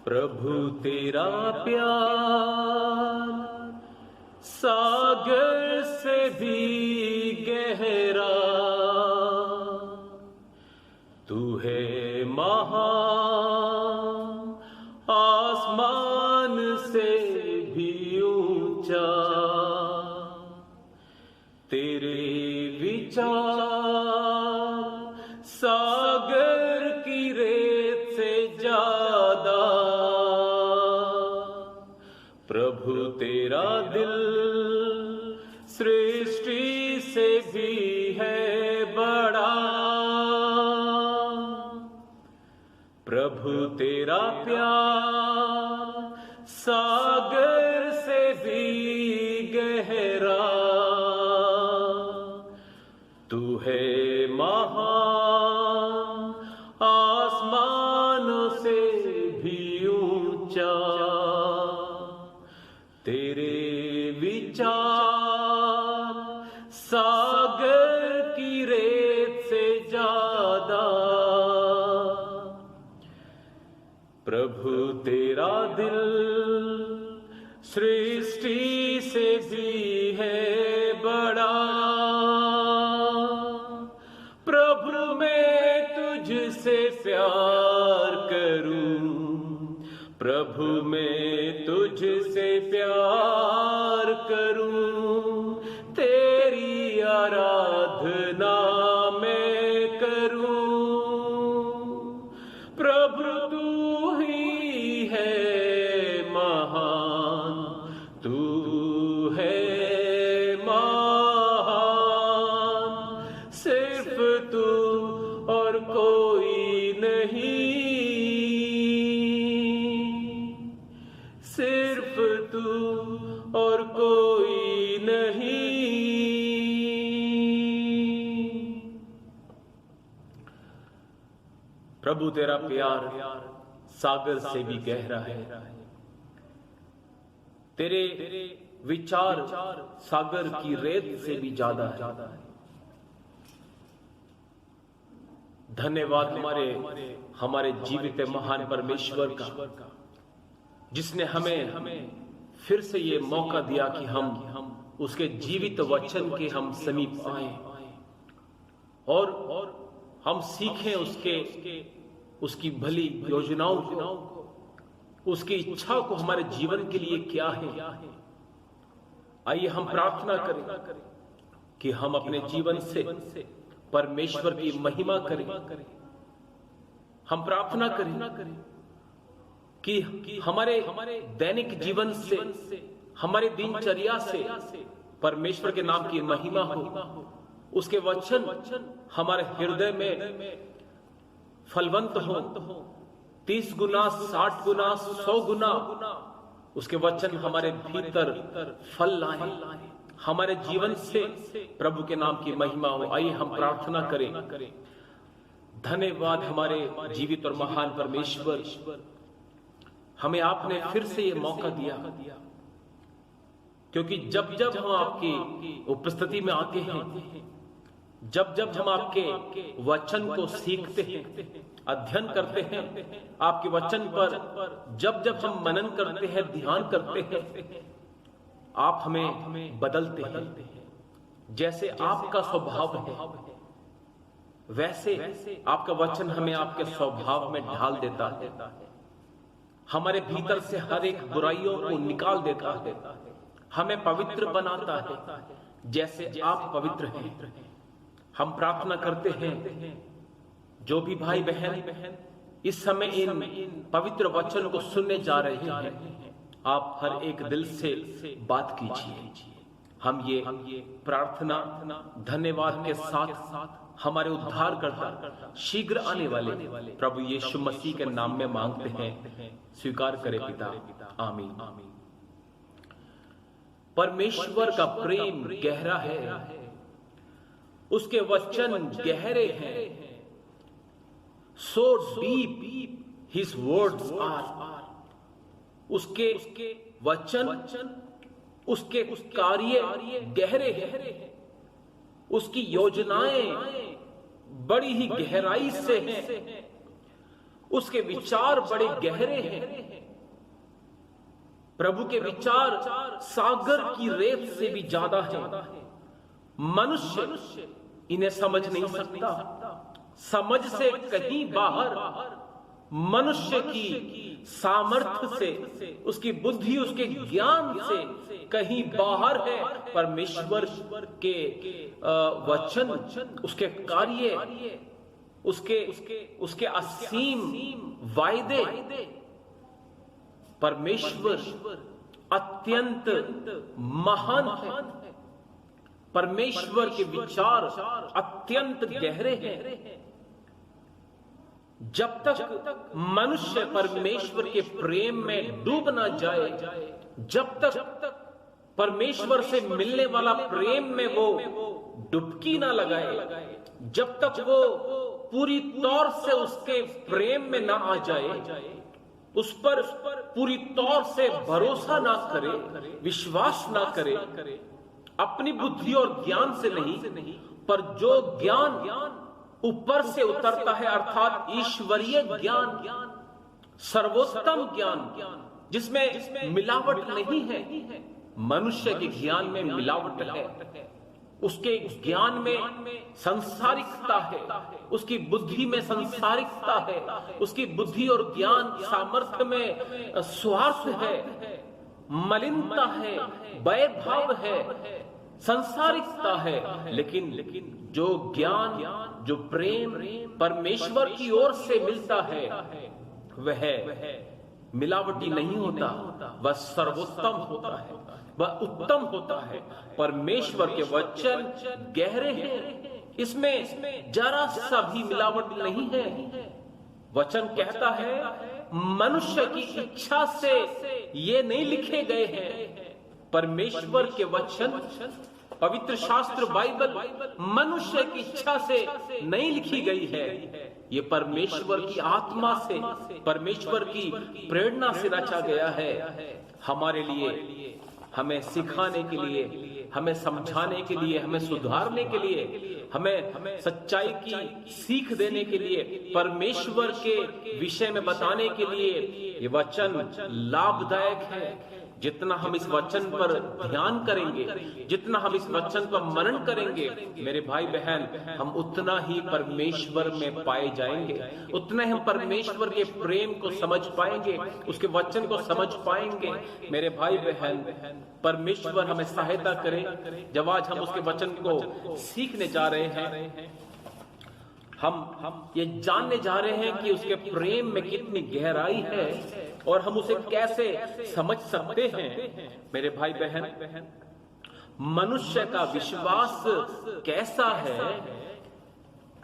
प्रभु तेरा प्यार सागर से भी गहरा, तू है महान आसमान से भी ऊंचा, तेरे विचार सागर की रेत से ज्यादा, प्रभु तेरा दिल सृष्टि से भी है बड़ा, प्रभु तेरा प्यार सागर से भी गहरा, तू है महान आसमानों से भी ऊंचा, तेरे विचार सागर की रेत से ज्यादा, प्रभु तेरा दिल सृष्टि से भी है बड़ा, प्रभु मैं तुझसे प्यार करूं, प्रभु मैं तुझसे प्यार करूं, तेरी आराधना मैं करूं, प्रभु तू ही है महान, तू है महान, सिर्फ तू और कोई नहीं, सिर्फ तू और कोई नहीं। प्रभु तेरा प्यार सागर से भी गहरा है, तेरे विचार सागर की रेत से भी ज्यादा है। धन्यवाद हमारे जीवित महान परमेश्वर का, जिसने हमें फिर से ये मौका दिया कि हम उसके जीवित वचन के हम समीप आए और हम सीखें उसकी भली योजनाओं को, उसकी इच्छा को हमारे जीवन के लिए क्या है। आइए हम प्रार्थना करें कि हम अपने जीवन से परमेश्वर की महिमा करें। हम प्रार्थना करें कि हमारे दैनिक जीवन से, हमारे दिनचर्या से परमेश्वर के नाम की महिमा हो, उसके वचन हमारे हृदय में फलवंत हो, 30 गुना, 60 गुना, 100 गुना उसके वचन हमारे भीतर फल लाए, हमारे जीवन से प्रभु के नाम की महिमा हो। आइए हम प्रार्थना करें। धन्यवाद हमारे जीवित और महान परमेश्वर, हमें आपने फिर से ये मौका दिया, क्योंकि जब जब हम आपकी उपस्थिति में आते हैं, जब जब हम आपके वचन को सीखते हैं, अध्ययन करते हैं, आपके वचन पर जब जब हम मनन करते हैं, ध्यान करते हैं, आप हमें बदलते हैं। जैसे आपका स्वभाव है, वैसे आपका वचन हमें आपके स्वभाव में ढाल देता है, हमारे भीतर से हर एक बुराइयों को निकाल देता है, हमें पवित्र बनाता है जैसे आप पवित्र हैं। हम प्रार्थना करते हैं जो भी भाई बहन इस समय इन पवित्र वचन को सुनने जा रहे हैं, आप हर एक दिल से बात कीजिए। हम ये प्रार्थना धन्यवाद के साथ हमारे उद्धारकर्ता शीघ्र आने वाले प्रभु यीशु मसीह के नाम में मांगते हैं, स्वीकार करे पिता, आमीन। परमेश्वर का प्रेम गहरा है, उसके वचन गहरे हैं, so deep his words are, उसके वचन, उसके कार्य गहरे हैं, उसकी योजनाएं बड़ी ही गहराई से हैं, उसके विचार बड़े गहरे हैं। प्रभु के विचार सागर की रेत से भी ज्यादा है। मनुष्य इन्हें समझ नहीं सकता। समझ से कहीं बाहर, मनुष्य की सामर्थ्य से, उसकी बुद्धि, उसके ज्ञान से कहीं बाहर है परमेश्वर के वचन, उसके कार्य, उसके असीम वायदे। परमेश्वर अत्यंत महान है। परमेश्वर के विचार अत्यंत गहरे हैं। जब तक मनुष्य परमेश्वर के प्रेम में डूब ना जाए, जब तक परमेश्वर से मिलने वाला प्रेम में वो डुबकी ना लगाए, जब तक वो पूरी तौर से उसके प्रेम में ना आ जाए, उस पर पूरी तौर से भरोसा ना करे, विश्वास ना करे, अपनी बुद्धि और ज्ञान से नहीं, पर जो ज्ञान ऊपर से उतरता है, अर्थात ईश्वरीय ज्ञान, सर्वोत्तम ज्ञान, जिसमें मिलावट नहीं है। मनुष्य के ज्ञान में मिलावट है, उसके ज्ञान में संसारिकता है, उसकी बुद्धि में संसारिकता है, उसकी बुद्धि और ज्ञान सामर्थ्य में स्वार्थ है, मलिनता है, वैरभाव है, संसारिकता है। लेकिन जो ज्ञान, जो प्रेम परमेश्वर की ओर से मिलता है, वह मिलावटी नहीं होता, वह सर्वोत्तम होता है, वह उत्तम होता है। परमेश्वर के वचन गहरे हैं, इसमें जरा सा भी मिलावट नहीं है। वचन कहता है मनुष्य की इच्छा से ये नहीं लिखे गए हैं। परमेश्वर के वचन, पवित्र शास्त्र बाइबल मनुष्य की इच्छा से नहीं लिखी गई है। ये परमेश्वर की आत्मा से, परमेश्वर की प्रेरणा से रचा गया है, हमारे लिए, हमें सिखाने के लिए, हमें समझाने के लिए, हमें सुधारने के लिए, हमें सच्चाई की सीख देने के लिए, परमेश्वर के विषय में बताने के लिए ये वचन लाभदायक है। जितना हम इस वचन पर ध्यान करेंगे, जितना हम इस वचन पर मनन करेंगे, मेरे भाई बहन, हम उतना ही परमेश्वर में पाए जाएंगे, उतना ही हम परमेश्वर के प्रेम को समझ पाएंगे, उसके वचन को समझ पाएंगे। मेरे भाई बहन, परमेश्वर हमें सहायता करे। जब आज हम उसके वचन को सीखने जा रहे हैं, हम ये जानने जा रहे हैं कि उसके प्रेम में कितनी गहराई है और हम उसे कैसे समझ सकते हैं। मेरे भाई बहन, मनुष्य का विश्वास कैसा है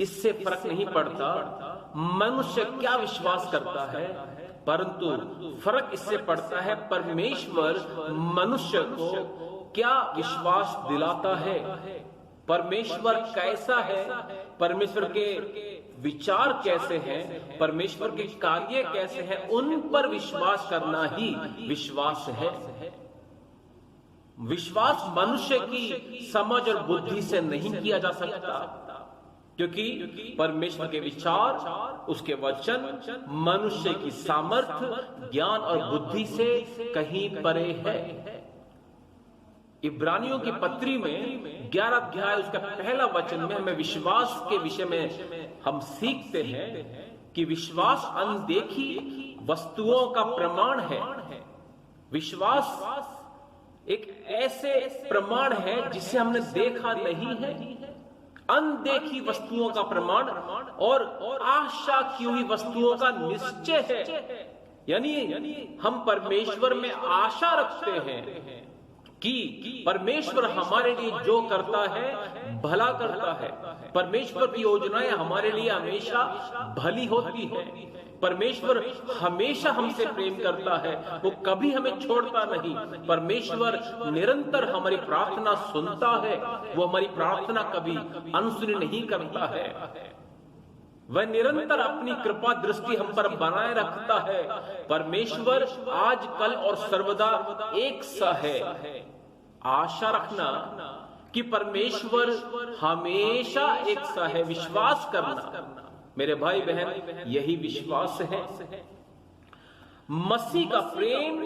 इससे फर्क नहीं पड़ता मनुष्य क्या विश्वास करता है, परंतु फर्क इससे पड़ता है परमेश्वर मनुष्य को क्या विश्वास दिलाता है, परमेश्वर कैसा है, परमेश्वर के विचार कैसे हैं, परमेश्वर के कार्य कैसे हैं, उन पर विश्वास करना ही विश्वास है। विश्वास मनुष्य की समझ और बुद्धि से नहीं किया जा सकता, क्योंकि परमेश्वर के विचार, उसके वचन मनुष्य की सामर्थ्य, ज्ञान और बुद्धि से कहीं परे है। इब्रानियों की पत्री में 11 अध्याय उसका पहला वचन में हमें विश्वास के विषय में हम सीखते हैं कि विश्वास अनदेखी वस्तुओं का प्रमाण है। विश्वास एक ऐसे प्रमाण है जिसे हमने देखा नहीं है, अनदेखी वस्तुओं का प्रमाण और आशा की हुई वस्तुओं का निश्चय है। यानी हम परमेश्वर में आशा रखते हैं कि परमेश्वर हमारे लिए जो करता है भला करता है। परमेश्वर की योजनाएं हमारे लिए हमेशा भली होती है। परमेश्वर हमेशा हमसे प्रेम करता है, वो कभी हमें छोड़ता नहीं। परमेश्वर निरंतर हमारी प्रार्थना सुनता है, वो हमारी प्रार्थना कभी अनसुनी नहीं करता है। वह निरंतर अपनी कृपा दृष्टि हम पर बनाए रखता है। परमेश्वर आज, कल और सर्वदा एक सा है। आशा रखना कि परमेश्वर हमेशा एक सा है, विश्वास करना मेरे भाई बहन, यही विश्वास है। मसीह का प्रेम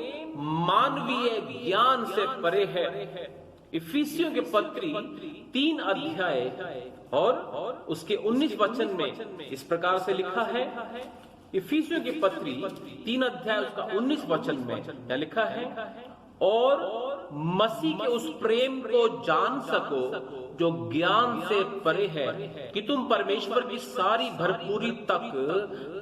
मानवीय ज्ञान से परे है। इफिसियों के पत्री 3 अध्याय और उसके 19 वचन में इस प्रकार से लिखा है। इफिसियों की पत्री 3 अध्याय उसका 19 वचन में क्या लिखा है? और मसीह के उस प्रेम को जान सको जो ज्ञान से परे है, कि तुम परमेश्वर की सारी भरपूरी तक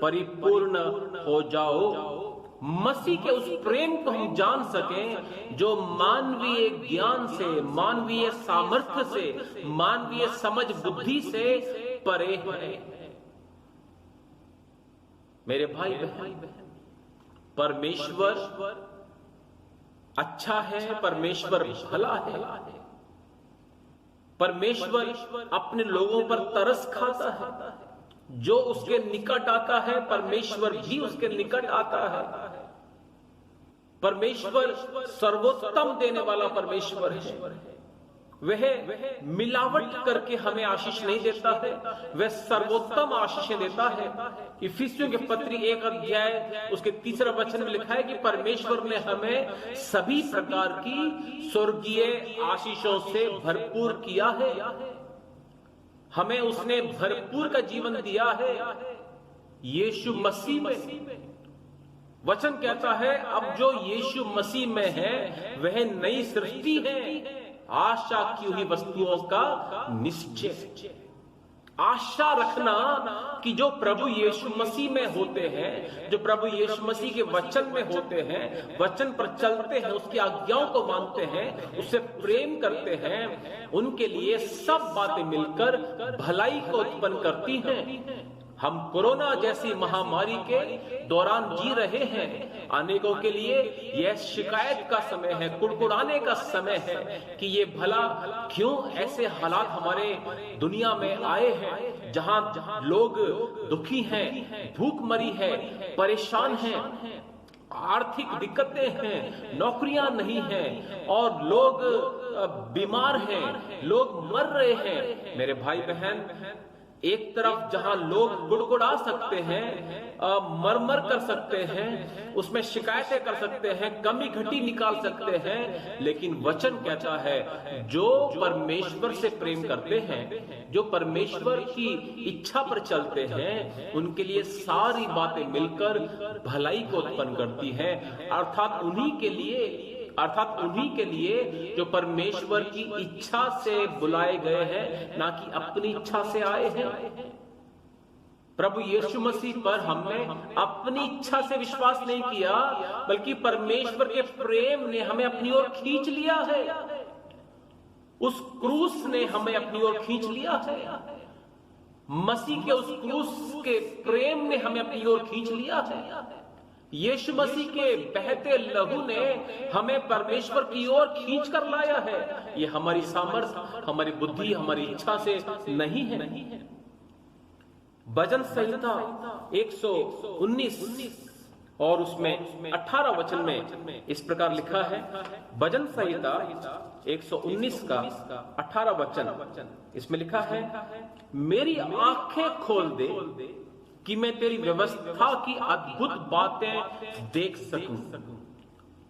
परिपूर्ण हो जाओ। मसीह के उस प्रेम को हम जान सकें जो मानवीय ज्ञान से, मानवीय सामर्थ्य से, मानवीय समझ बुद्धि से परे है। मेरे भाई बहन, परमेश्वर अच्छा है, परमेश्वर भला है। परमेश्वर अपने लोगों पर तरस खाता है। जो उसके निकट आता है, परमेश्वर भी उसके निकट आता है। परमेश्वर सर्वोत्तम देने वाला परमेश्वर है। वह मिलावट करके हमें आशीष नहीं देता है, वह सर्वोत्तम आशीषें देता है। इफिसियों के पत्री 1 अध्याय उसके 3 वचन में लिखा है कि परमेश्वर ने हमें सभी प्रकार की स्वर्गीय आशीषों से भरपूर किया है। हमें उसने भरपूर का जीवन दिया है यीशु मसीह में। वचन कहता है, अब जो यीशु मसीह में है वह नई सृष्टि है, आशा की हुई वस्तुओं का निश्चय। आशा रखना कि जो प्रभु यीशु मसीह में होते हैं, जो प्रभु यीशु मसीह के वचन में होते हैं, वचन पर चलते हैं, उसकी आज्ञाओं को मानते हैं, उससे प्रेम करते हैं, उनके लिए सब बातें मिलकर भलाई को उत्पन्न करती हैं। हम कोरोना जैसी महामारी के दौरान जी रहे हैं। अनेकों के लिए यह शिकायत का समय है, कुड़कुड़ाने का समय है कि ये भला क्यों ऐसे हालात हमारे दुनिया में आए हैं, जहां लोग दुखी हैं, भूखमरी है, परेशान हैं, आर्थिक दिक्कतें हैं, नौकरियां नहीं हैं और लोग बीमार हैं, लोग मर रहे हैं। मेरे भाई बहन, एक तरफ जहां लोग गुड़गुड़ा सकते हैं, मरमर कर सकते हैं, उसमें शिकायतें कर सकते हैं, कमी घटी निकाल सकते हैं, लेकिन वचन कहता है जो परमेश्वर से प्रेम करते हैं, जो परमेश्वर की इच्छा पर चलते हैं, उनके लिए सारी बातें मिलकर भलाई को उत्पन्न करती हैं। अर्थात उन्हीं के लिए जो परमेश्वर की इच्छा से बुलाए गए हैं, ना कि अपनी इच्छा से आए हैं। प्रभु यीशु मसीह पर हमने अपनी इच्छा से विश्वास नहीं किया, बल्कि परमेश्वर के प्रेम ने हमें अपनी ओर खींच लिया है। उस क्रूस ने हमें अपनी ओर खींच लिया है। मसीह के उस क्रूस के प्रेम ने हमें अपनी ओर खींच लिया है। यीशु मसीह के बहते लहू ने हमें परमेश्वर की ओर खींच कर लाया है। ये हमारी सामर्थ्य, हमारी बुद्धि, हमारी इच्छा से नहीं है। भजन संहिता 119 और उसमें 18 वचन में इस प्रकार लिखा है। भजन संहिता 119 का 18 वचन, इसमें लिखा है, मेरी आंखें खोल दे कि मैं तेरी व्यवस्था की अद्भुत बातें देख सकूं।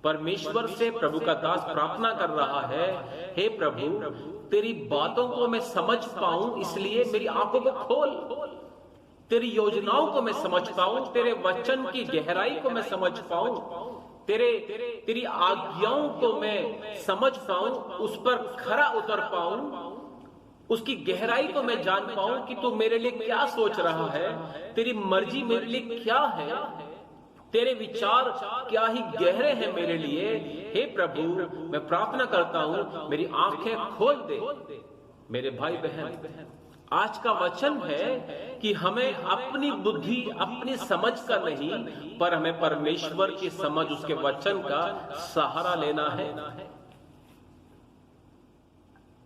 परमेश्वर से प्रभु का दास प्रार्थना कर रहा है, हे प्रभु, तेरी बातों को मैं समझ पाऊं, इसलिए मेरी आंखों को खोल। तेरी योजनाओं को मैं समझ पाऊं, तेरे वचन की गहराई को मैं समझ पाऊं, तेरी आज्ञाओं को मैं समझ पाऊं, उस पर खरा उतर पाऊं, उसकी गहराई को मैं जान पाऊं कि तू मेरे लिए क्या सोच रहा है, तेरी मर्जी मेरे लिए क्या है, तेरे विचार क्या ही गहरे हैं मेरे लिए। हे प्रभु, मैं प्रार्थना करता हूं, मेरी आंखें खोल दे। मेरे भाई बहन, आज का वचन है कि हमें अपनी बुद्धि, अपनी समझ का नहीं, पर हमें परमेश्वर की समझ, उसके वचन का सहारा लेना है।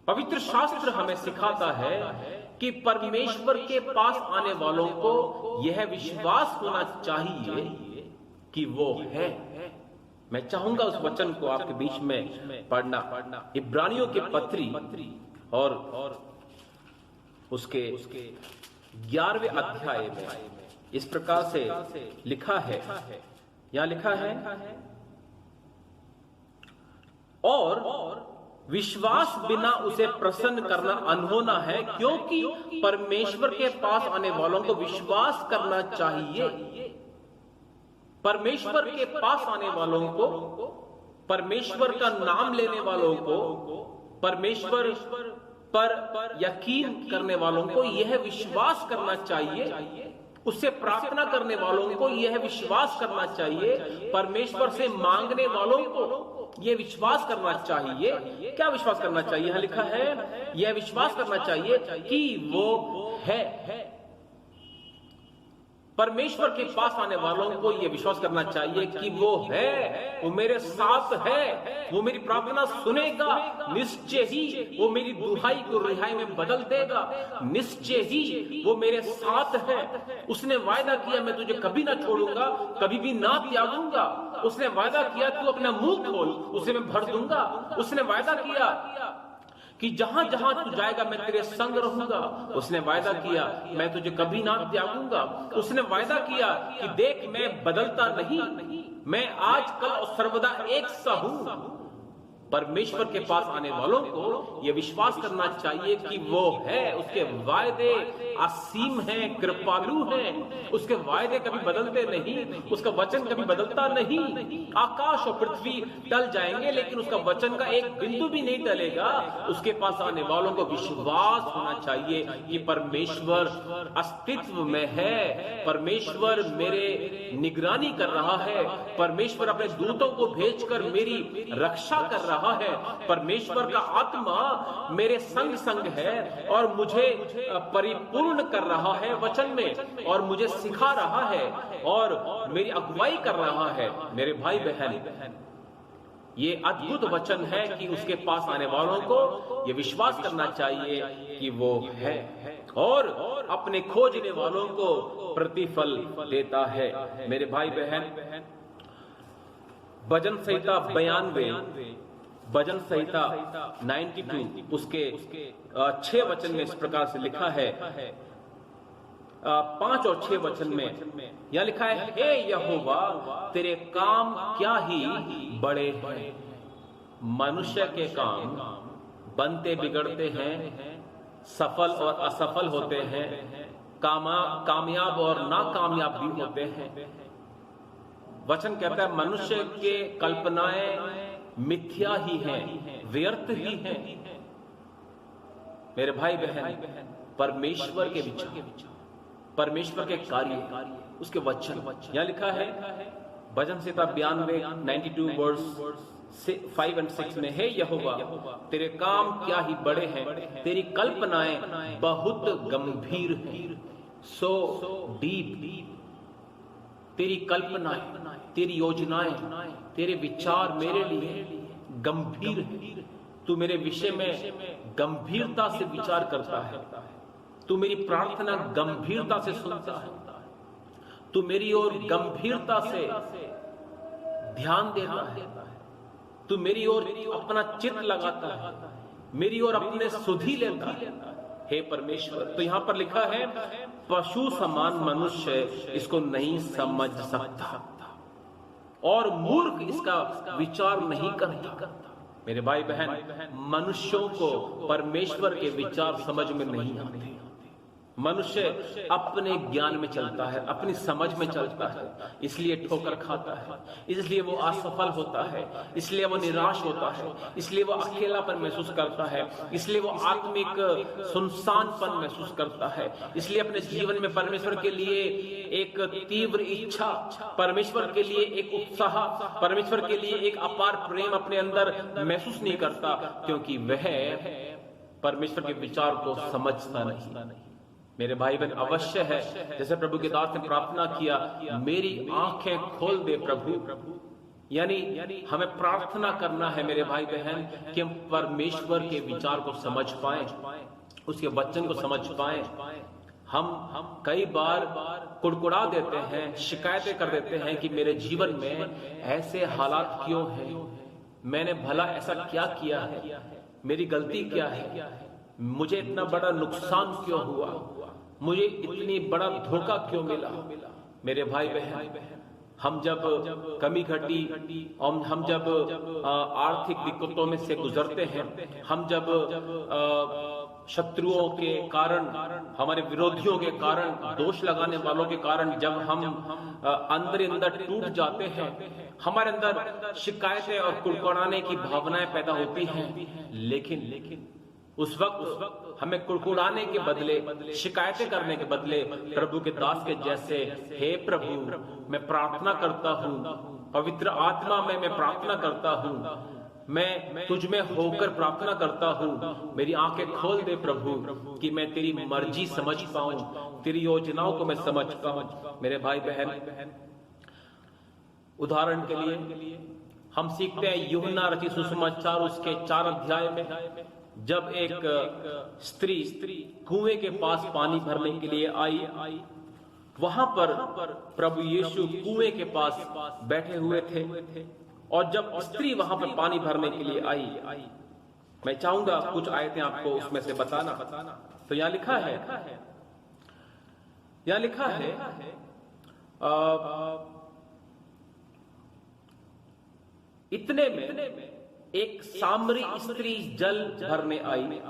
पवित्र शास्त्र हमें सिखाता है कि परमेश्वर के पास आने वालों को यह विश्वास होना चाहिए कि वो है। मैं चाहूंगा उस वचन को आपके बीच में पढ़ना। इब्रानियों के पत्री और उसके 11वें अध्याय में इस प्रकार से लिखा है, यहां लिखा है, और विश्वास बिना उसे प्रसन्न करना अनहोना है, क्योंकि परमेश्वर के पास आने वालों को विश्वास करना चाहिए। परमेश्वर के पास आने वालों को, परमेश्वर का नाम लेने वालों को, परमेश्वर पर यकीन करने वालों को यह विश्वास करना चाहिए, उससे प्रार्थना करने वालों को यह विश्वास करना चाहिए, परमेश्वर से मांगने वालों को यह विश्वास करना चाहिए। क्या विश्वास करना चाहिए? यहां लिखा है, यह विश्वास करना चाहिए कि वो है। परमेश्वर के पास आने वालों को यह विश्वास करना चाहिए कि वो है, वो मेरे साथ है, वो मेरी प्रार्थना सुनेगा, निश्चय ही वो मेरी दुहाई को रिहाई में बदल देगा, निश्चय ही वो मेरे साथ है। उसने वायदा किया, मैं तुझे कभी ना छोड़ूंगा, कभी भी ना त्यागूंगा। उसने वायदा किया, तू अपना मुंह खोल, उसे मैं भर दूंगा। उसने वायदा किया कि जहां जहां तू जाएगा मैं तेरे संग रहूंगा। उसने वायदा किया, मैं तुझे कभी ना त्यागूंगा। उसने वायदा किया कि देख, मैं बदलता नहीं, मैं आज कल और सर्वदा एक सा हूं। परमेश्वर के पास आने वालों को यह विश्वास करना चाहिए कि वो है, उसके वायदे असीम हैं, कृपालु हैं, उसके वायदे कभी बदलते नहीं, उसका वचन कभी बदलता नहीं। आकाश और पृथ्वी टल जाएंगे लेकिन उसका वचन का एक बिंदु भी नहीं टलेगा। उसके पास आने वालों को विश्वास होना चाहिए कि परमेश्वर अस्तित्व में है, परमेश्वर मेरे निगरानी कर रहा है, परमेश्वर अपने दूतों को भेजकर मेरी रक्षा कर रहा है, परमेश्वर का आत्मा मेरे संग संग है और मुझे परिपूर्ण कर रहा है वचन में, और मुझे सिखा रहा है और मेरी अगुवाई कर रहा है। मेरे भाई बहन, ये अद्भुत वचन है कि उसके पास आने वालों को ये विश्वास करना चाहिए कि वो है और अपने खोजने वालों को प्रतिफल देता है। मेरे भाई बहन, भजन संहिता 92, भजन संहिता 92 उसके 6 वचन में इस प्रकार से लिखा है, 5 और 6 वचन में यह लिखा है, हे यहोवा तेरे काम क्या ही बड़े हैं। मनुष्य के काम बनते बिगड़ते हैं, सफल और असफल होते हैं, कामयाब और नाकामयाब भी होते हैं। वचन कहता है मनुष्य के कल्पनाएं मिथ्या ही हैं, व्यर्थ ही हैं। मेरे भाई बहन, परमेश्वर के विचार, परमेश्वर के कार्य, उसके वचन, यहां लिखा है भजन संहिता 92 वर्स 5 और 6 में, हे यहोवा तेरे काम क्या ही बड़े हैं, तेरी कल्पनाएं बहुत गंभीर हैं, सो डीप। तेरी कल्पनाएं, तेरी योजनाएं, तेरे विचार मेरे लिए गंभीर है। तू मेरे विषय में गंभीरता से विचार करता है, तू मेरी प्रार्थना गंभीरता से सुनता है, तू मेरी ओर गंभीरता से ध्यान देता है, तू मेरी ओर अपना चित्त लगाता है, मेरी ओर अपने सुधि लेता है। हे परमेश्वर, तो यहां पर लिखा है पशु समान मनुष्य इसको नहीं समझ सकता और मूर्ख इसका विचार नहीं करता। मेरे भाई बहन, मनुष्यों को परमेश्वर के विचार समझ में नहीं आते। मनुष्य अपने ज्ञान में चलता है, अपनी समझ में चलता है, इसलिए ठोकर खाता है, इसलिए वो असफल होता है, इसलिए वो निराश होता है, इसलिए वो अकेलापन महसूस करता है, इसलिए वो आत्मिक सुनसानपन महसूस करता है, इसलिए अपने जीवन में परमेश्वर के लिए एक तीव्र इच्छा, परमेश्वर के लिए एक उत्साह, परमेश्वर के लिए एक अपार प्रेम अपने अंदर महसूस नहीं करता, क्योंकि वह परमेश्वर के विचार को समझता नहीं। मेरे भाई बहन, अवश्य है जैसे प्रभु के दास ने प्रार्थना किया, मेरी आंखें खोल दे प्रभु, यानी हमें प्रार्थना करना है मेरे भाई बहन कि हम परमेश्वर के विचार को समझ पाएं, उसके वचन को समझ पाएं। हम कई बार कुड़कुड़ा देते हैं, शिकायतें कर देते हैं कि मेरे जीवन में ऐसे हालात क्यों हैं, मैंने भला ऐसा क्या किया है, मेरी गलती क्या है, मुझे इतना बड़ा नुकसान क्यों हुआ, मुझे इतनी बड़ा धोखा क्यों मिला। मेरे भाई बहन, हम जब कमी घटी और हम जब आर्थिक दिक्कतों में से गुजरते हैं, हम जब शत्रुओं के कारण, हमारे विरोधियों के कारण, दोष लगाने वालों के कारण जब हम अंदर अंदर टूट जाते हैं, हमारे अंदर शिकायतें और कुड़कुड़ाने की भावनाएं पैदा होती हैं, लेकिन उस वक्त हमें कुड़कुड़ाने के बदले, शिकायतें करने के बदले प्रभु के दास के जैसे, हे प्रभु मैं प्रार्थना करता हूँ, पवित्र आत्मा में मैं प्रार्थना करता हूँ, मैं तुझ में होकर प्रार्थना करता हूँ, मेरी आंखें खोल दे प्रभु कि मैं तेरी मर्जी समझ पाऊं, तेरी योजनाओं को मैं समझ पाऊं। मेरे भाई बहन, उदाहरण के लिए हम सीखते हैं यूहन्ना रचित सुसमाचार उसके 4 अध्याय में, जब एक स्त्री कुएं के पास पानी भरने के लिए आई, वहां पर प्रभु यीशु कुएं के पास बैठे हुए थे, और जब स्त्री वहां पर पानी भरने के लिए आई, मैं चाहूंगा कुछ आयतें आपको उसमें से बताना। तो यहां लिखा है इतने में एक सामरी स्त्री जल भरने आई।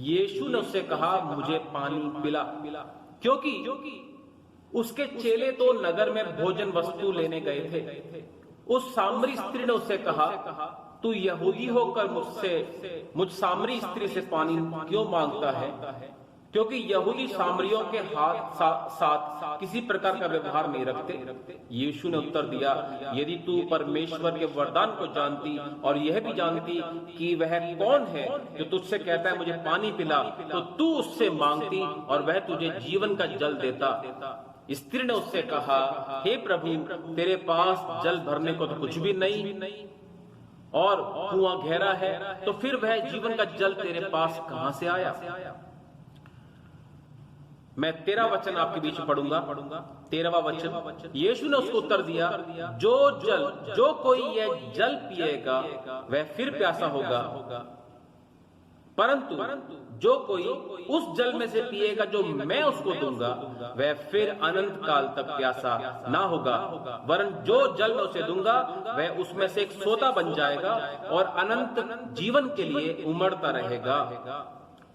यीशु ने उससे कहा, मुझे पानी पिला, क्योंकि उसके चेले तो नगर में भोजन वस्तु लेने गए थे। उस सामरी स्त्री ने उससे कहा, तू यहूदी होकर मुझ सामरी स्त्री से पानी क्यों मांगता है? क्योंकि यहूदी सामरियों के साथ किसी प्रकार का व्यवहार नहीं रखते। यीशु ने उत्तर दिया, यदि तू परमेश्वर के वरदान को जानती और यह भी जानती कि वह कौन है जो तुझसे कहता है मुझे पानी पिला, तो तू उससे मांगती और वह तुझे जीवन का जल देता। स्त्री ने उससे कहा, हे प्रभु, तेरे पास जल भरने को तो कुछ भी नहीं और कुआं गहरा है, तो फिर वह जीवन का जल तेरे पास कहां से आया? मैं 13 वचन आपके बीच में पढ़ूंगा। 13वां वचन, यीशु ने उसको उत्तर दिया, जो कोई यह जल पिएगा वह फिर प्यासा होगा, परंतु जो कोई उस जल में से पिएगा जो मैं उसको दूंगा, वह फिर अनंत काल तक प्यासा ना होगा, वरन जो जल मैं उसे दूंगा वह उसमें से एक सोता बन जाएगा और अनंत जीवन के लिए उमड़ता रहेगा।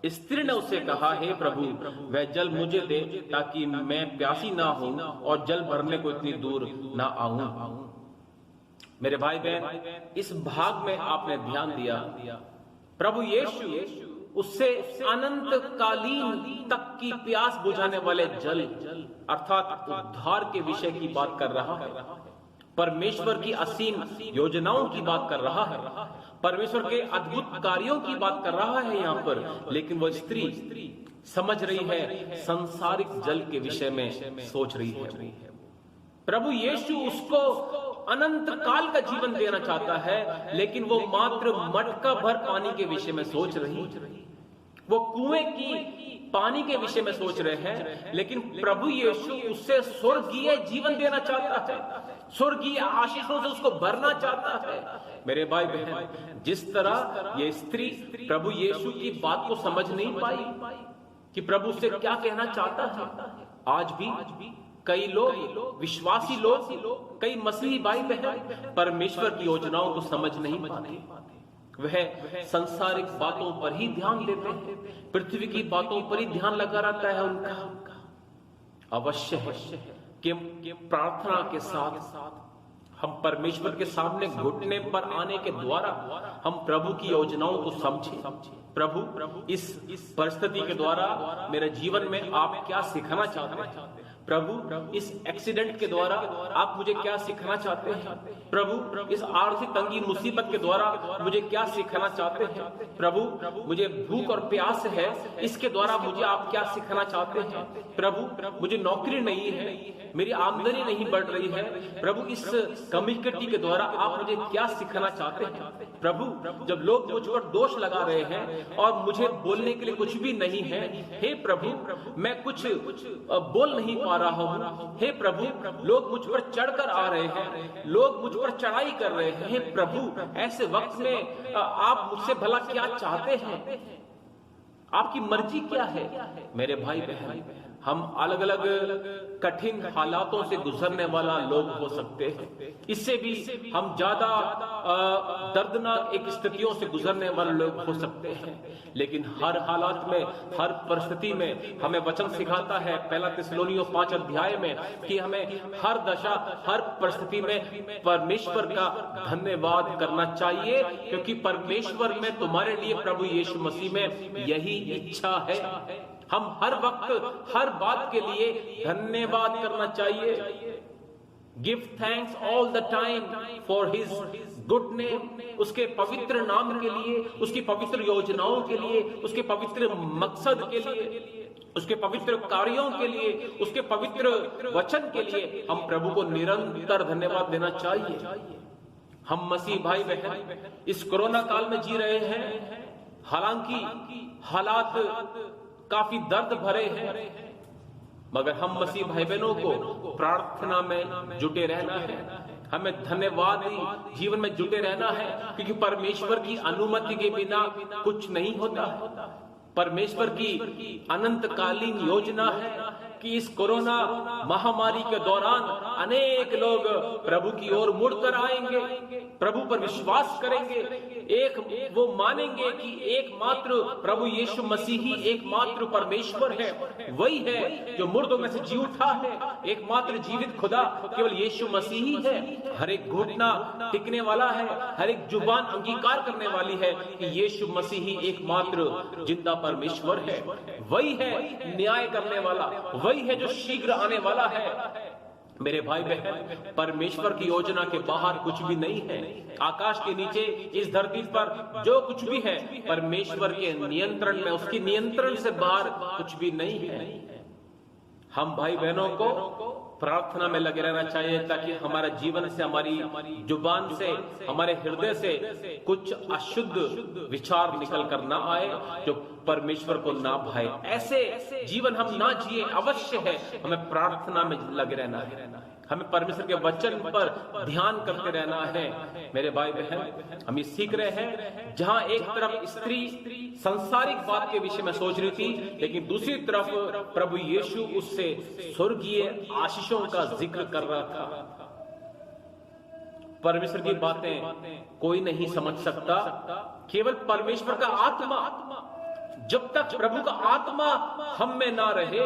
स्त्री ने उससे कहा, हे प्रभु, वह जल मुझे दे ताकि मैं प्यासी ना हूं और जल भरने को इतनी दूर ना आऊं। मेरे भाई बहन, इस भाग में आपने ध्यान दिया, प्रभु यीशु उससे अनंत कालीन तक की प्यास बुझाने वाले जल अर्थात उद्धार के विषय की बात कर रहा है, परमेश्वर की असीम योजनाओं की बात कर रहा है, परमेश्वर के अद्भुत कार्यों की बात कर रहा है यहाँ पर। लेकिन वो स्त्री समझ रही है, संसारिक जल के विषय में सोच रही है। प्रभु यीशु उसको अनंत काल का जीवन देना चाहता है, लेकिन वो मात्र मटका भर पानी के विषय में सोच रही, वो कुएं की पानी के विषय में सोच रहे हैं। लेकिन प्रभु यीशु उससे स्वर्गीय जीवन देना चाहता है, स्वर्गीय आशीषों से उसको भरना चाहता है। मेरे भाई बहन, जिस तरह ये स्त्री प्रभु यीशु की बात को समझ नहीं पाई कि प्रभु उससे क्या कहना चाहता है, आज भी कई लोग, विश्वासी लोग, कई मसीही भाई बहन परमेश्वर की योजनाओं को समझ नहीं पाते। वह सांसारिक बातों पर ही ध्यान देते हैं, पृथ्वी की बातों पर ही ध्यान लगा रहता है उनका। अवश्य है कि प्रार्थना के साथ हम परमेश्वर के सामने घुटने पर आने के द्वारा हम प्रभु की योजनाओं को समझें। प्रभु, इस परिस्थिति के द्वारा मेरे जीवन में आप क्या सिखाना चाहते हैं? प्रभु, इस एक्सीडेंट के द्वारा आप मुझे क्या सिखाना चाहते हैं? प्रभु, इस आर्थिक तंगी मुसीबत के द्वारा मुझे क्या सिखाना चाहते हैं? प्रभु, मुझे भूख और प्यास है, इसके द्वारा मुझे आप क्या सिखाना चाहते हैं? प्रभु, मुझे नौकरी नहीं है, मेरी आमदनी नहीं बढ़ रही है, प्रभु इस कम्युनिटी के द्वारा आप मुझे क्या सिखाना चाहते हैं? प्रभु, जब लोग मुझ पर दोष लगा रहे हैं और मुझे बोलने के लिए कुछ भी नहीं है, हे प्रभु, मैं कुछ बोल नहीं पा रहा हूं। हे प्रभु, लोग मुझ पर चढ़कर आ रहे हैं, लोग मुझ पर चढ़ाई कर रहे हैं। हे प्रभु, ऐसे वक्त में आप मुझसे भला क्या चाहते हैं? आपकी मर्जी क्या है? मेरे भाई बहन, हम अलग अलग कठिन हालातों से गुजरने वाला लोग हो सकते हैं, इससे भी हम ज्यादा दर्दनाक एक स्थितियों से गुजरने वाले लोग हो सकते हैं। लेकिन हर हालात में, हर परिस्थिति में हमें वचन सिखाता है पहला थिस्सलुनीयों 5 अध्याय में कि हमें हर दशा, हर परिस्थिति में परमेश्वर का धन्यवाद करना चाहिए, क्योंकि परमेश्वर में तुम्हारे लिए प्रभु यीशु मसीह में यही इच्छा है। हम हर वक्त हर बात के लिए धन्यवाद करना चाहिए। Give thanks all the time for his good name, उसके पवित्र नाम के लिए, उसकी पवित्र योजनाओं के लिए, उसके पवित्र मकसद के लिए, उसके पवित्र कार्यों के लिए, उसके पवित्र वचन के लिए हम प्रभु को निरंतर धन्यवाद देना चाहिए। हम मसीह भाई बहन इस कोरोना काल में जी रहे हैं, हालांकि हालात काफी दर्द भरे हैं, मगर हम मसीह भाई बहनों को प्रार्थना में जुटे रहना है, हमें धन्यवादी जीवन में जुटे रहना है, क्योंकि परमेश्वर की अनुमति के बिना कुछ नहीं होता। परमेश्वर की अनंतकालीन योजना है कि इस कोरोना महामारी के दौरान अनेक लोग प्रभु की ओर मुड़कर आएंगे, प्रभु पर विश्वास करेंगे, वो मानेंगे कि एकमात्र प्रभु यीशु मसीह ही एकमात्र परमेश्वर है, वही है जो मुर्दों में से जी उठा है। एकमात्र जीवित खुदा केवल यीशु मसीह ही है। हर एक घुटना टिकने वाला है, हर एक जुबान अंगीकार करने वाली है कि यीशु मसीह ही एकमात्र जिंदा परमेश्वर है। वही है न्याय करने वाला, वही है जो शीघ्र आने वाला है। मेरे भाई बहन, परमेश्वर की योजना के बाहर कुछ भी नहीं है। आकाश के नीचे, इस धरती पर जो कुछ भी है परमेश्वर के नियंत्रण में, उसकी नियंत्रण से बाहर कुछ भी नहीं है। हम भाई बहनों को प्रार्थना में लगे रहना चाहिए, ताकि हमारा जीवन से, हमारी जुबान से, हमारे हृदय से कुछ अशुद्ध विचार निकल कर ना आए जो परमेश्वर को ना भाए। ऐसे जीवन हम ना जिए। अवश्य है हमें प्रार्थना में लगे रहना है, हमें परमेश्वर के वचन पर ध्यान करते रहना है। मेरे भाई बहन, हम ये सीख रहे हैं, जहां एक तरफ स्त्री सांसारिक बात के विषय में सोच रही थी, लेकिन दूसरी तरफ प्रभु यीशु उससे स्वर्गीय आशीषों का जिक्र कर रहा था। परमेश्वर की बातें कोई नहीं समझ सकता, केवल परमेश्वर का आत्मा। जब तक प्रभु का आत्मा हम में ना रहे,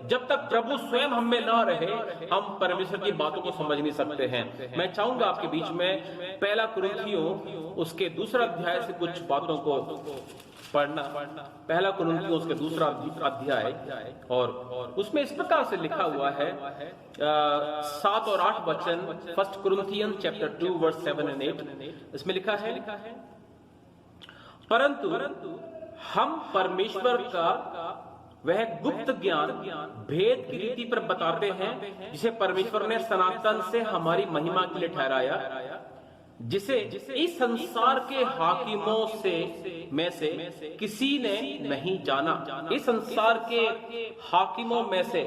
जब तक प्रभु स्वयं हम में ना रहे, हम परमेश्वर की बातों को समझ नहीं सकते हैं। मैं चाहूंगा आपके बीच में पहला कुरिन्थियों उसके 2 अध्याय से कुछ बातों को पढ़ना। पहला कुरिन्थियों उसके 2 अध्याय, और उसमें इस प्रकार से लिखा हुआ है 7 और 8 वचन। 1 कुरिन्थियन चैप्टर 2 वर्स 7 और 8। इसमें लिखा है, परंतु हम परमेश्वर का वह गुप्त ज्ञान भेद की रीति पर बताते हैं, जिसे परमेश्वर ने सनातन से हमारी महिमा के लिए ठहराया, जिसे इस संसार के हाकिमों में से किसी ने नहीं जाना। इस संसार के हाकिमों में से,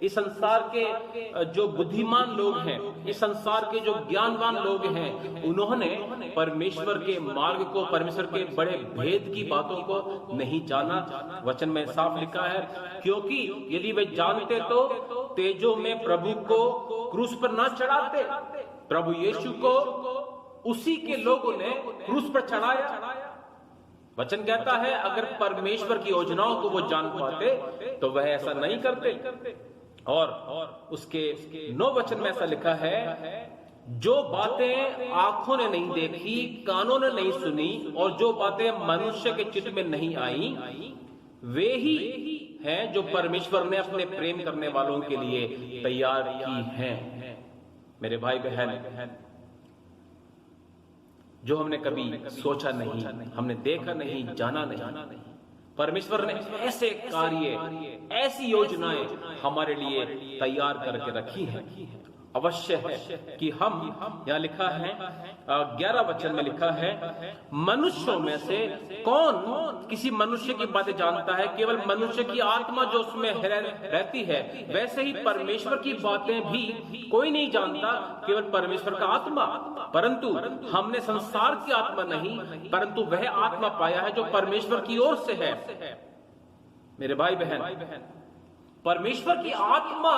इस संसार के जो बुद्धिमान लोग हैं, इस संसार के जो ज्ञानवान लोग हैं, उन्होंने परमेश्वर के मार्ग को, परमेश्वर के बड़े भेद की बातों को नहीं जाना। वचन में साफ लिखा है, क्योंकि यदि वे जानते तो तेजों में प्रभु को क्रूस पर ना चढ़ाते। प्रभु यीशु को उसी के लोगों ने क्रूस पर चढ़ाया। वचन कहता है, अगर परमेश्वर की योजनाओं को वो जान पाते तो वह ऐसा नहीं करते। और उसके 9 वचन में ऐसा लिखा है, जो बातें आंखों ने नहीं देखी, कानों ने नहीं सुनी, और जो बातें मनुष्य के चित्त में नहीं आई, वे ही हैं जो परमेश्वर ने अपने प्रेम करने वालों के लिए तैयार की हैं। मेरे भाई बहन, जो हमने कभी सोचा नहीं, हमने देखा नहीं, जाना नहीं, परमेश्वर ने ऐसे कार्य, ऐसी योजनाएं हमारे लिए तैयार करके रखी हैं। अवश्य है कि हम, यहाँ लिखा है 11 वचन में लिखा है, मनुष्यों में से कौन किसी मनुष्य की बातें जानता है? केवल मनुष्य की आत्मा जो उसमें रहती है। वैसे ही परमेश्वर की बातें भी कोई नहीं जानता, केवल परमेश्वर का आत्मा। परंतु हमने संसार की आत्मा नहीं, परंतु वह आत्मा पाया है जो परमेश्वर की ओर से है। मेरे भाई बहन, परमेश्वर की आत्मा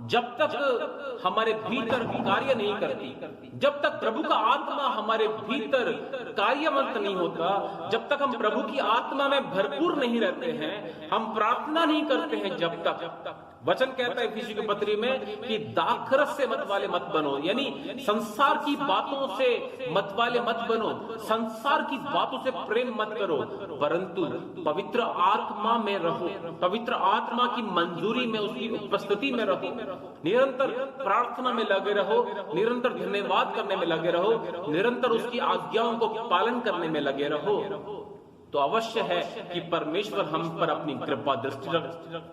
जब तक हमारे भीतर कार्य नहीं करती, जब तक प्रभु का आत्मा हमारे भीतर कार्यवंत नहीं होता, जब तक हम प्रभु की आत्मा में भरपूर नहीं रहते हैं, हम प्रार्थना नहीं करते हैं, जब तक वचन कहता है इफिसियों की पत्री में कि दाखरस से मत वाले मत बनो, यानी संसार की बातों से मत वाले मत बनो, संसार की बातों से प्रेम मत करो, परंतु पवित्र आत्मा में रहो, पवित्र आत्मा की मंजूरी में, उसकी उपस्थिति में रहो, निरंतर प्रार्थना में लगे रहो, निरंतर धन्यवाद करने में लगे रहो, निरंतर उसकी आज्ञाओं को पालन करने में लगे रहो, तो अवश्य है कि परमेश्वर हम पर अपनी कृपा दृष्टि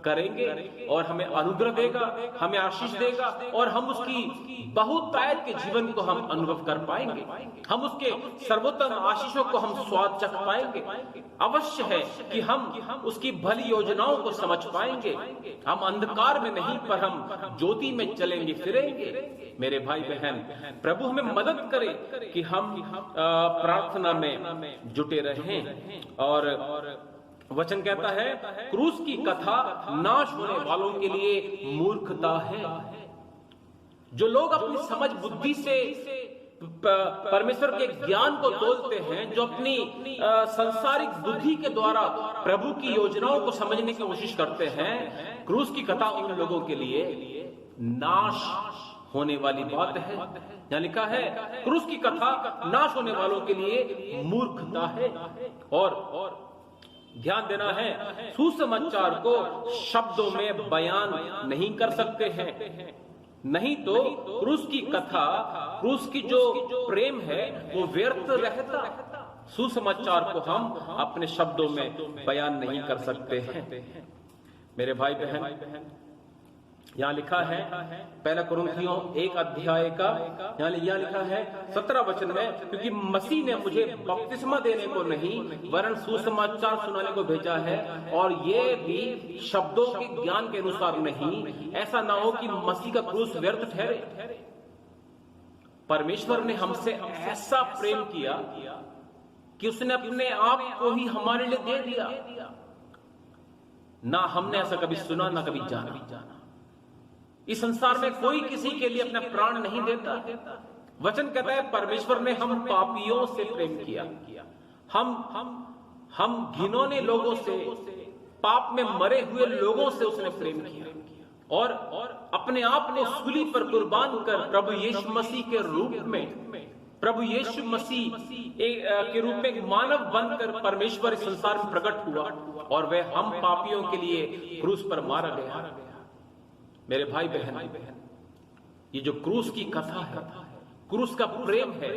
करेंगे और हमें अनुग्रह देगा, हमें आशीष देगा और हम उसकी बहुतायत के जीवन को हम अनुभव कर पाएंगे, हम उसके सर्वोत्तम आशीषों को हम स्वाद चख पाएंगे। अवश्य है कि हम उसकी भली योजनाओं को समझ पाएंगे, हम अंधकार में नहीं पर हम ज्योति में चलेंगे फिरेंगे। मेरे भाई बहन, प्रभु हमें मदद करे कि हम प्रार्थना में जुटे रहें। और वचन कहता है क्रूस की कथा नाश होने वालों के लिए मूर्खता है। जो लोग अपनी समझ बुद्धि से परमेश्वर के ज्ञान को तोलते हैं, जो अपनी संसारिक बुद्धि के द्वारा प्रभु की योजनाओं को समझने की कोशिश करते हैं, क्रूस की कथा उन लोगों के लिए नाश होने वाली बात है। यहाँ लिखा है क्रूस की कथा नाश होने वालों के लिए मूर्खता है। और ध्यान देना है, सुसमाचार को शब्दों में बयान नहीं कर सकते हैं, नहीं तो क्रूस की कथा, क्रूस की जो प्रेम है वो व्यर्थ रहता। सुसमाचार को हम अपने शब्दों में बयान नहीं कर सकते हैं। मेरे भाई बहन, यहाँ लिखा है पहला कुरिन्थियों 1 अध्याय का यहाँ लिखा है 17 वचन में, क्योंकि मसीह ने मुझे बपतिस्मा देने को नहीं वरन सुसमाचार सुनाने को भेजा है, और ये भी शब्दों के ज्ञान के अनुसार नहीं, ऐसा ना हो कि मसीह का क्रूस व्यर्थ ठहरे। परमेश्वर ने हमसे ऐसा प्रेम किया कि उसने अपने आप को ही हमारे लिए दे दिया। ना हमने ऐसा कभी सुना, ना कभी जाना। इस संसार में कोई किसी के लिए अपना प्राण नहीं देता। वचन कहता है परमेश्वर ने हम पापियों से प्रेम किया, हम घिनौने लोगों से, पाप में मरे हुए लोगों से उसने प्रेम किया, और अपने आप को सूली पर कुर्बान कर प्रभु यीशु मसीह के रूप में, प्रभु यीशु मसीह के रूप में मानव बनकर परमेश्वर इस संसार में प्रकट हुआ, और वह हम पापियों के लिए क्रूस पर मारा गया। मेरे भाई बहन, ये जो क्रूस की कथा है, क्रूस का प्रेम है,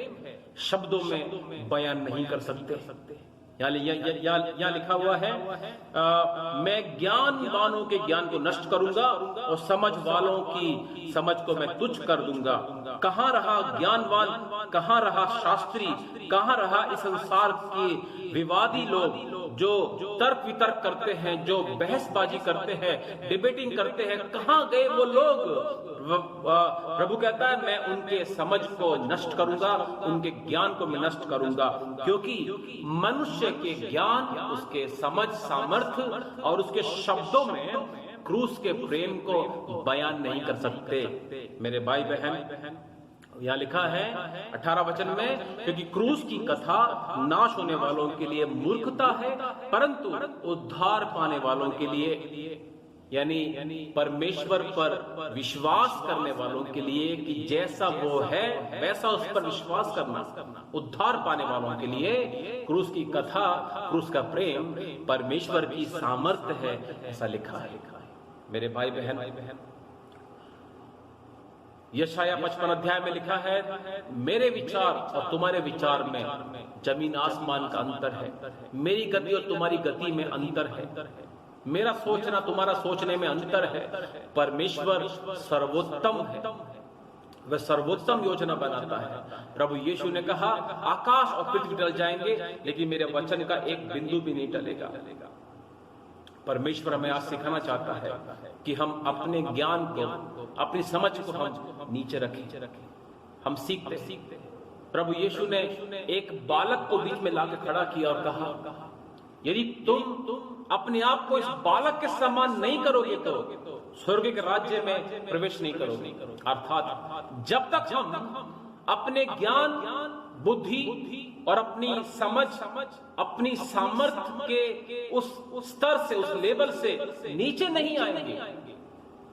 शब्दों में बयान नहीं कर सकते। यहाँ लिखा हुआ है मैं ज्ञानवानों के ज्ञान को नष्ट करूंगा और समझ वालों की समझ को मैं तुच्छ कर दूंगा। कहाँ रहा ज्ञानवान, कहाँ रहा शास्त्री, कहाँ रहा इस संसार के विवादी लोग जो तर्क वितर्क करते हैं, जो बहसबाजी करते हैं, डिबेटिंग करते हैं, कहाँ गए वो लोग? प्रभु कहता है मैं उनके समझ को नष्ट करूंगा, उनके ज्ञान को मैं नष्ट करूंगा, क्योंकि मनुष्य के ज्ञान, उसके समझ, सामर्थ्य और उसके शब्दों में क्रूस के प्रेम को बयान नहीं कर सकते। मेरे भाई बहन, यहाँ लिखा है 18 वचन में, क्योंकि क्रूस की कथा नाश होने वालों के लिए मूर्खता है, परंतु उद्धार पाने वालों के लिए, यानी परमेश्वर पर विश्वास करने वालों के लिए, कि जैसा वो है वैसा उस पर विश्वास करना, उद्धार पाने वालों के लिए क्रूस की कथा, क्रूस का प्रेम परमेश्वर की सामर्थ्य है, ऐसा लिखा है। मेरे भाई बहन, यशाया 55 अध्याय में लिखा है मेरे विचार और तुम्हारे विचार में जमीन आसमान का अंतर है, मेरी गति और तुम्हारी गति में अंतर है, मेरा सोचना तुम्हारा सोचने में अंतर है। परमेश्वर सर्वोत्तम है, वह सर्वोत्तम योजना बनाता है। प्रभु यीशु ने कहा आकाश और पृथ्वी टल जाएंगे लेकिन मेरे वचन का एक बिंदु भी नहीं टलेगा। परमेश्वर हमें आज सिखाना चाहता है कि हम अपने ज्ञान को, अपनी समझ को हम नीचे रखें, हम सीखते। प्रभु यीशु ने एक बालक को बीच में लाकर खड़ा किया और कहा यदि तुम अपने आप को इस बालक के समान नहीं करोगे तो स्वर्ग के राज्य में प्रवेश नहीं करोगे। अर्थात जब तक हम अपने ज्ञान, बुद्धि और अपनी समझ, अपनी सामर्थ्य के उस स्तर से, उस लेवल से नीचे नहीं आएंगे।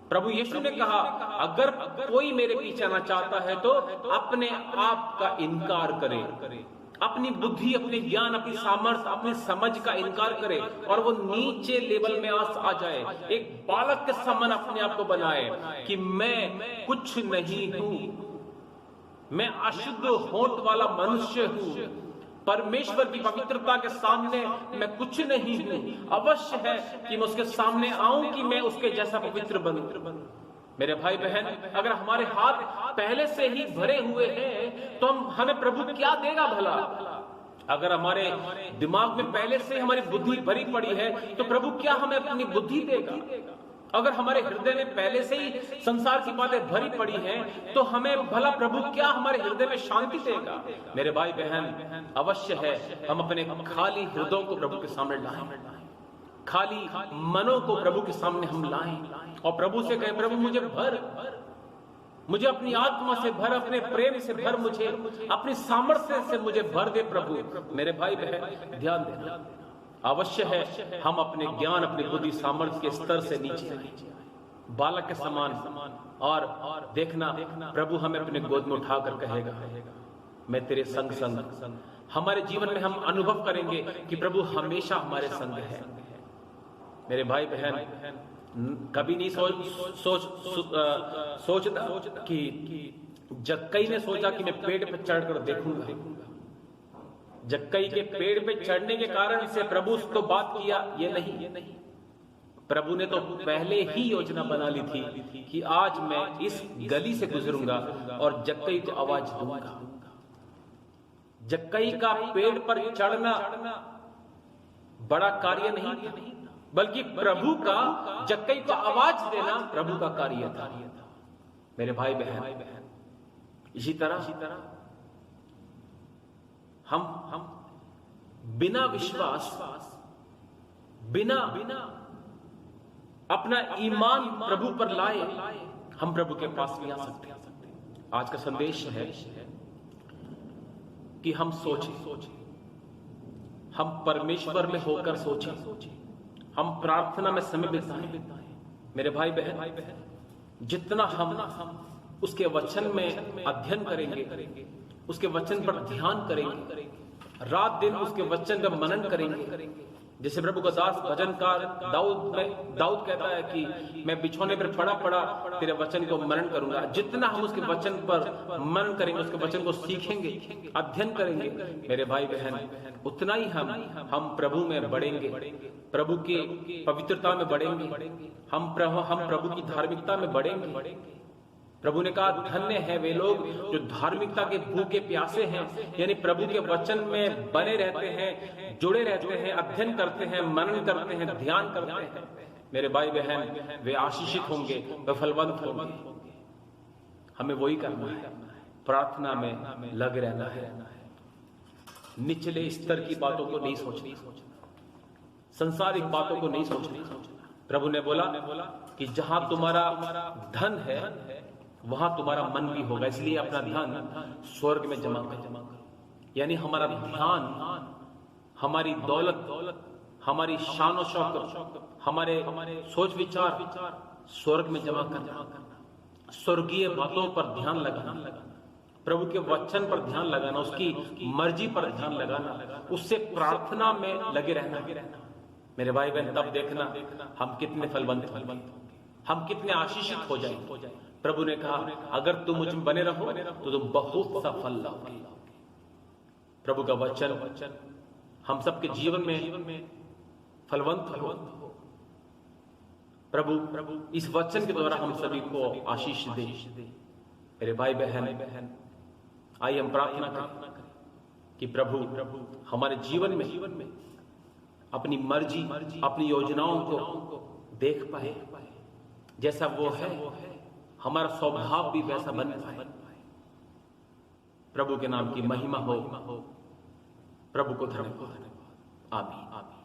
प्रभु यीशु ने कहा, अगर कोई मेरे पीछे आना चाहता है तो अपने आप का इनकार करे, अपनी बुद्धि, अपने ज्ञान, अपनी सामर्थ्य, अपनी समझ का इनकार करे और वो नीचे लेवल में आ जाए, एक बालक के समान अपने आप को बनाए कि मैं कुछ नहीं हूं, मैं अशुद्ध होंठ वाला मनुष्य हूं, परमेश्वर की पवित्रता के सामने मैं कुछ नहीं हूं। अवश्य है कि मैं उसके सामने आऊं कि मैं उसके जैसा पवित्र बनूं। मेरे भाई बहन, अगर हमारे हाथ पहले से ही भरे हुए हैं तो हमें प्रभु क्या देगा भला? अगर हमारे दिमाग में पहले से हमारी बुद्धि भरी पड़ी है तो प्रभु क्या हमें अपनी बुद्धि देगा? अगर हमारे हृदय में पहले से ही संसार की बातें भरी पड़ी हैं तो हमें भला प्रभु क्या हमारे हृदय में शांति देगा? मेरे भाई बहन, अवश्य है हम अपने खाली हृदयों को प्रभु के सामने लाएं, खाली मनों को प्रभु के सामने हम लाएं और प्रभु से कहें, प्रभु मुझे भर, मुझे अपनी आत्मा से भर, अपने प्रेम से भर, मुझे अपनी सामर्थ्य से मुझे भर दे प्रभु। मेरे भाई बहन, ध्यान देना, अवश्य है हम अपने ज्ञान, अपनी बुद्धि, सामर्थ्य के स्तर से नीचे आए, बालक के समान। और देखना, प्रभु हमें अपने गोद में उठाकर कहेगा, मैं तेरे संग संग। हमारे जीवन में हम अनुभव करेंगे कि प्रभु हमेशा हमारे संग है। मेरे भाई बहन, कभी नहीं सोचता कि जक्कई ने सोचा कि मैं पेड़ पर चढ़कर देखूंगा। जक्कई के पेड़ पे चढ़ने के कारण से प्रभु उसको बात किया, ये नहीं। प्रभु ने तो पहले ही योजना बना ली थी कि आज मैं इस गली से गुजरूंगा और जक्कई को आवाज दूंगा। जक्कई का पेड़ पर चढ़ना बड़ा कार्य नहीं था, बल्कि प्रभु का जक्कई को आवाज देना प्रभु का कार्य था। मेरे भाई बहन, इसी तरह हम बिना विश्वास, बिना अपना ईमान प्रभु पर लाए हम प्रभु के पास नहीं आ सकते। आज का संदेश है कि हम सोचें, हम परमेश्वर में होकर सोचें, हम प्रार्थना में समय बिताएं। मेरे भाई बहन, जितना हम उसके वचन में अध्ययन करेंगे, उसके वचन पर ध्यान करेंगे, रात दिन उसके वचन पर मनन करेंगे, जैसे प्रभु का दास भजनकार दाऊद कहता है कि मैं बिछौने पर पड़ा तेरे वचन को मनन करूंगा। जितना हम उसके वचन पर मनन करेंगे, उसके वचन को सीखेंगे, अध्ययन करेंगे, मेरे भाई बहन, उतना ही हम प्रभु में बढ़ेंगे, प्रभु की पवित्रता में बढ़ेंगे, हम प्रभु की धार्मिकता में बढ़ेंगे। प्रभु ने कहा, धन्य है वे लोग जो धार्मिकता के भूखे प्यासे हैं, यानी प्रभु के वचन में बने रहते हैं, जुड़े रहते हैं, अध्ययन करते हैं, मनन करते हैं, ध्यान करते हैं। मेरे भाई बहन, वे आशीषित होंगे, वे फलवंत होंगे। हमें वही करना है, प्रार्थना में लग रहना है, निचले स्तर की बातों को नहीं सोचना, संसारिक बातों को नहीं सोचना। प्रभु ने बोला कि जहां तुम्हारा धन है वहां तुम्हारा मन भी होगा, इसलिए अपना ध्यान स्वर्ग में जमा करो। यानी हमारा ध्यान, हमारी दौलत, हमारी शान और शौकत, हमारे सोच विचार स्वर्ग में जमा करना, स्वर्गीय बातों पर ध्यान लगाना, प्रभु के वचन पर ध्यान लगाना, उसकी मर्जी पर ध्यान लगाना, उससे प्रार्थना में लगे रहना। मेरे भाई बहन, तब देखना हम कितने फलवंत होंगे, हम कितने आशीषित हो जाएंगे। प्रभु ने कहा, अगर तुम मुझ में बने रहो तो तुम बहुत सा फल लाओगे। प्रभु का वचन हम सबके जीवन में फलवंत हो। प्रभु इस वचन के द्वारा हम सभी को आशीष दे। मेरे भाई बहन, आइए हम प्रार्थना करें कि प्रभु हमारे जीवन में अपनी मर्जी, अपनी योजनाओं को देख पाए, जैसा वो है हमारा स्वभाव भी वैसा बन पाए। प्रभु के नाम की महिमा हो, प्रभु को धन्यवाद। आमीन।